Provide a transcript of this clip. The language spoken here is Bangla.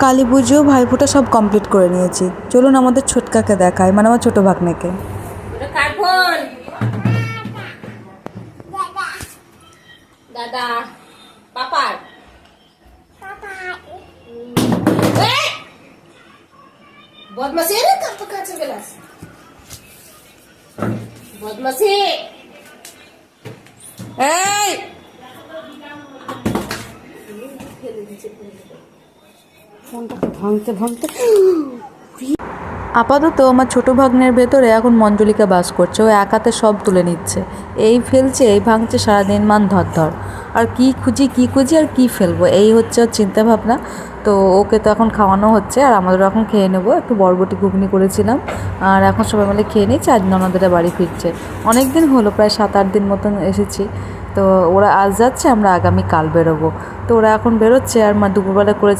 কালী পুজো ভাইফোঁটা সব কমপ্লিট করে নিয়েছি। চলুন আমাদের ছোটকাকে দেখায়, মানে আমার ছোটো ভাগ্নেকে। দাদা পাপার বদমাসি রে কাপ কাছে গেলাস বদমাসি এই ফোনটাকে ভাঙতে ভাঙতে আপাতত আমার ছোটো ভাগ্নের ভেতরে এখন মঞ্জলিকা বাস করছে। ও একাতে সব তুলে নিচ্ছে, এই ফেলছে এই ভাঙছে, সারাদিন মান ধর। আর কি খুঁজি আর কি ফেলবো, এই হচ্ছে ওর চিন্তাভাবনা। তো ওকে তো এখন খাওয়ানো হচ্ছে, আর আমাদেরও এখন খেয়ে নেবো। একটু বরবটি ঘুগনি করেছিলাম, আর এখন সবাই মিলে খেয়ে নিচ্ছি। আজ ননদেরা বাড়ি ফিরছে, অনেক দিন হলো, প্রায় 7-8 দিন মতন এসেছি। তো ওরা আজ যাচ্ছে, আমরা আগামী কাল বেরোবো। তো ওরা এখন বেরোচ্ছে, আর মা দুপুরবেলা করে